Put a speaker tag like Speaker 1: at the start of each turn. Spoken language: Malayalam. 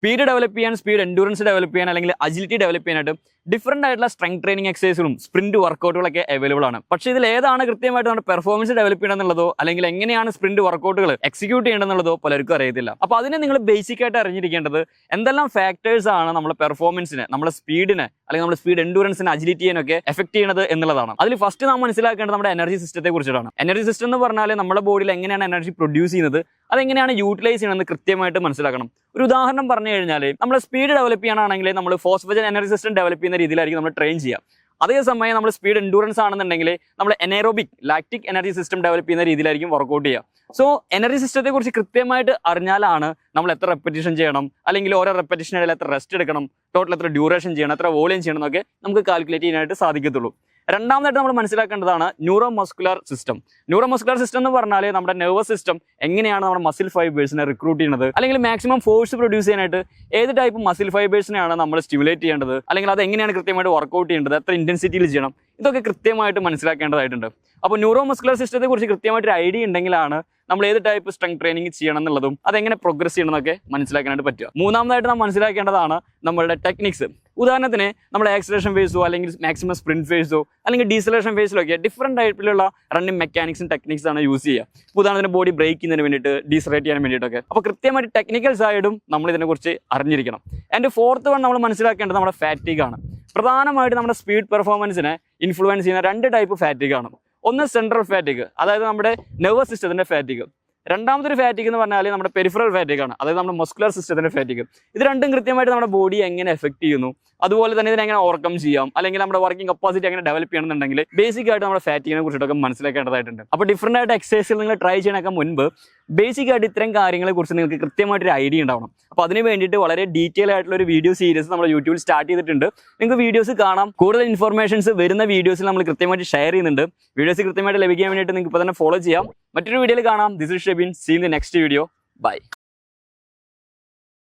Speaker 1: സ്പീഡ് ഡെവലപ്പ് ചെയ്യാൻ, സ്പീഡ് എൻഡൂറൻസ് ഡെവലപ്പ് ചെയ്യാൻ, അല്ലെങ്കിൽ അജിലിറ്റി ഡെവലപ്പ് ചെയ്യാനായിട്ട് ഡിഫറെന്റ് ആയിട്ടുള്ള സ്ട്രെങ്ത് ട്രെയിനിങ് എക്സസൈസുകളും സ്പ്രിന്റ് വർക്കൗട്ടുകളൊക്കെ അവൈലബിൾ ആണ്. പക്ഷേ ഇതിൽ ഏതാണ് കൃത്യമായിട്ട് നമ്മുടെ പെർഫോമൻസ് ഡെവലപ്പ് ചെയ്യണമെന്നുള്ളതോ അല്ലെങ്കിൽ എങ്ങനെയാണ് സ്പ്രിന്റ് വർക്കൗട്ടുകൾ എക്സിക്യൂട്ട് ചെയ്യണമെന്നുള്ളതോ പലർക്കും അറിയത്തില്ല. അപ്പോൾ അതിനെ നിങ്ങൾ ബേസിക് ആയിട്ട് അറിഞ്ഞിരിക്കേണ്ടത് എന്തെല്ലാം ഫാക്ടേഴ്സ് ആണ് നമ്മുടെ പെർഫോമൻസിനെ, നമ്മുടെ സ്പീഡിനെ അല്ലെങ്കിൽ നമ്മുടെ സ്പീഡ് എൻഡൂറൻസിനെ അജിലിറ്റി ചെയ്യാനൊക്കെ എഫക്ട് ചെയ്യുന്നത് എന്നുള്ളതാണ്. അതിൽ ഫസ്റ്റ് നാം മനസ്സിലാക്കേണ്ടത് നമ്മുടെ എനർജി സിസ്റ്റത്തെ കുറിച്ചിട്ടാണ്. എനർജി സിസ്റ്റം എന്ന് പറഞ്ഞാൽ നമ്മുടെ ബോഡിയിൽ എങ്ങനെയാണ് എനർജി പ്രൊഡ്യൂസ് ചെയ്യുന്നത്, അതെങ്ങനെയാണ് യൂട്ടിലൈസ് ചെയ്യണമെന്ന് കൃത്യമായിട്ട് മനസ്സിലാക്കണം. ഒരു ഉദാഹരണം പറഞ്ഞു കഴിഞ്ഞാൽ നമ്മൾ സ്പീഡ് ഡെവലപ്പ് ചെയ്യാനാണെങ്കിൽ നമ്മൾ ഫോസ്ഫജൻ എനർജി സിസ്റ്റം ഡെവലപ്പ് ചെയ്യുന്ന രീതിയിലായിരിക്കും നമ്മൾ ട്രെയിൻ ചെയ്യുക. അതേസമയം നമ്മൾ സ്പീഡ് എൻഡൂറൻസ് ആണെന്നുണ്ടെങ്കിൽ നമ്മൾ anaerobic lactic energy system develop ചെയ്യുന്ന രീതിയിലായിരിക്കും വർക്കൗട്ട് ചെയ്യുക. സോ എനർജി സിസ്റ്റത്തെ കുറിച്ച് കൃത്യമായിട്ട് അറിഞ്ഞാലാണ് നമ്മൾ എത്ര റെപ്പറ്റീഷൻ ചെയ്യണം, അല്ലെങ്കിൽ ഓരോ റെപ്പറ്റീഷനിടയിൽ എത്ര റെസ്റ്റ് എടുക്കണം, ടോട്ടൽ എത്ര ഡ്യൂറേഷൻ ചെയ്യണം, എത്ര വോളിയം ചെയ്യണം എന്നൊക്കെ നമുക്ക് കാൽക്കുലേറ്റ് ചെയ്യാനായിട്ട് സാധിക്കത്തുള്ളൂ. രണ്ടാമതായിട്ട് നമ്മൾ മനസ്സിലാക്കേണ്ടതാണ് neuro muscular system. Neuro muscular system എന്ന് പറഞ്ഞാൽ നമ്മുടെ നെർവസ് സിസ്റ്റം എങ്ങനെയാണ് നമ്മുടെ മസിൽ ഫൈബേഴ്സിനെ റിക്രൂട്ട് ചെയ്യുന്നത്, അല്ലെങ്കിൽ മാക്സിമം ഫോഴ്സ് പ്രൊഡ്യൂസ് ചെയ്യാനായിട്ട് ഏത് ടൈപ്പ് മസിൽ ഫൈബേഴ്സിനെയാണ് നമ്മൾ സ്റ്റിമുലേറ്റ് ചെയ്യേണ്ടത്, അല്ലെങ്കിൽ അത് എങ്ങനെയാണ് കൃത്യമായിട്ട് വർക്കൗട്ട് ചെയ്യേണ്ടത്, എത്ര ഇന്റൻസിറ്റിയിൽ ചെയ്യണം, ഇതൊക്കെ കൃത്യമായിട്ട് മനസ്സിലാക്കേണ്ടതായിട്ടുണ്ട്. അപ്പോൾ ന്യൂറോ മസ്കുലർ സിസ്റ്റത്തെ കുറിച്ച് കൃത്യമായിട്ട് ഒരു ഐഡിയ ഉണ്ടെങ്കിലാണ് നമ്മൾ ഏത് ടൈപ്പ് സ്ട്രെങ്ത് ട്രെയിനിങ് ചെയ്യണം എന്നുള്ളതും അതെങ്ങനെ പ്രോഗ്രസ് ചെയ്യണം എന്നൊക്കെ മനസ്സിലാക്കാനായിട്ട് പറ്റുക. മൂന്നാമതായിട്ട് നാം മനസ്സിലാക്കേണ്ടതാണ് നമ്മളുടെ ടെക്നിക്സ്. ഉദാഹരണത്തിന് നമ്മുടെ ആക്സിലറേഷൻ ഫേസോ അല്ലെങ്കിൽ മാക്സിമം സ്പ്രിന്റ് ഫേസോ അല്ലെങ്കിൽ ഡീസലേഷൻ ഫേസിലൊക്കെ ഡിഫറെന്റ് ടൈപ്പിലുള്ള റണ്ണിങ് മെക്കാനിക്സും ടെക്നിക്സ് ആണ് യൂസ് ചെയ്യുക. ഉദാഹരണത്തിന് ബോഡി ബ്രേക്ക് ചെയ്യുന്നതിന് വേണ്ടിയിട്ട്, ഡീസലേറ്റ് ചെയ്യാൻ വേണ്ടിയിട്ടൊക്കെ. അപ്പോൾ കൃത്യമായിട്ട് ടെക്നിക്കൽ സൈഡും നമ്മൾ ഇതിനെക്കുറിച്ച് അറിഞ്ഞിരിക്കണം. ആൻഡ് ഫോർത്ത് വൺ നമ്മൾ മനസ്സിലാക്കേണ്ടത് നമ്മുടെ ഫാറ്റിക് ആണ്. പ്രധാനമായിട്ട് നമ്മുടെ സ്പീഡ് പെർഫോമൻസിനെ ഇൻഫ്ലുവൻസ് ചെയ്യുന്ന രണ്ട് ടൈപ്പ് ഫാറ്റിക് ആണ്. ഒന്ന് സെൻട്രൽ ഫാറ്റിക്, അതായത് നമ്മുടെ നെർവസ് സിസ്റ്റത്തിന്റെ ഫാറ്റിക്. രണ്ടാമതൊരു ഫാറ്റിക് എന്ന് പറഞ്ഞാൽ നമ്മുടെ പെരിഫറൽ ഫാറ്റിക് ആണ്, അതായത് നമ്മുടെ മസ്കുലർ സിസ്റ്റത്തിന്റെ ഫാറ്റിക്. ഇത് രണ്ടും കൃത്യമായിട്ട് നമ്മുടെ ബോഡിയെ എങ്ങനെ എഫക്ട് ചെയ്യുന്നു, അതുപോലെ തന്നെ ഇതിനെ എങ്ങനെ ഓവർകം ചെയ്യാം, അല്ലെങ്കിൽ നമ്മുടെ വർക്കിംഗ് കപ്പാസിറ്റി എങ്ങനെ ഡെവലപ്പ് ചെയ്യണമെന്നുണ്ടെങ്കിൽ ബേസിക് ആയിട്ട് നമ്മുടെ ഫാറ്റിക്കിനെ കുറിച്ചിട്ടൊക്കെ മനസ്സിലാക്കേണ്ടതായിട്ടുണ്ട്. അപ്പോൾ ഡിഫറെന്റ് ആയിട്ട് എക്സസൈസുകൾ നിങ്ങൾ ട്രൈ ചെയ്യണൊക്കെ മുൻപ് ബേസിക് ആയിട്ട് ഇത്തരം കാര്യങ്ങളെ കുറിച്ച് നിങ്ങൾക്ക് കൃത്യമായിട്ടൊരു ഐഡിയ ഉണ്ടാവണം. അപ്പോൾ അതിന് വേണ്ടിയിട്ട് വളരെ ഡീറ്റെയിൽ ആയിട്ടുള്ള ഒരു വീഡിയോ സീരീസ് നമ്മൾ യൂട്യൂബിൽ സ്റ്റാർട്ട് ചെയ്തിട്ടുണ്ട്. നിങ്ങൾക്ക് വീഡിയോസ് കാണാം. കൂടുതൽ ഇൻഫർമേഷൻസ് വരുന്ന വീഡിയോസിൽ നമ്മൾ കൃത്യമായിട്ട് ഷെയർ ചെയ്യുന്നുണ്ട്. വീഡിയോസ് കൃത്യമായിട്ട് ലഭിക്കാൻ വേണ്ടിയിട്ട് നിങ്ങൾക്ക് ഇപ്പോൾ തന്നെ ഫോളോ ചെയ്യാം. മറ്റൊരു വീഡിയോയിൽ കാണാം. This is Shebin. See in the next video. By.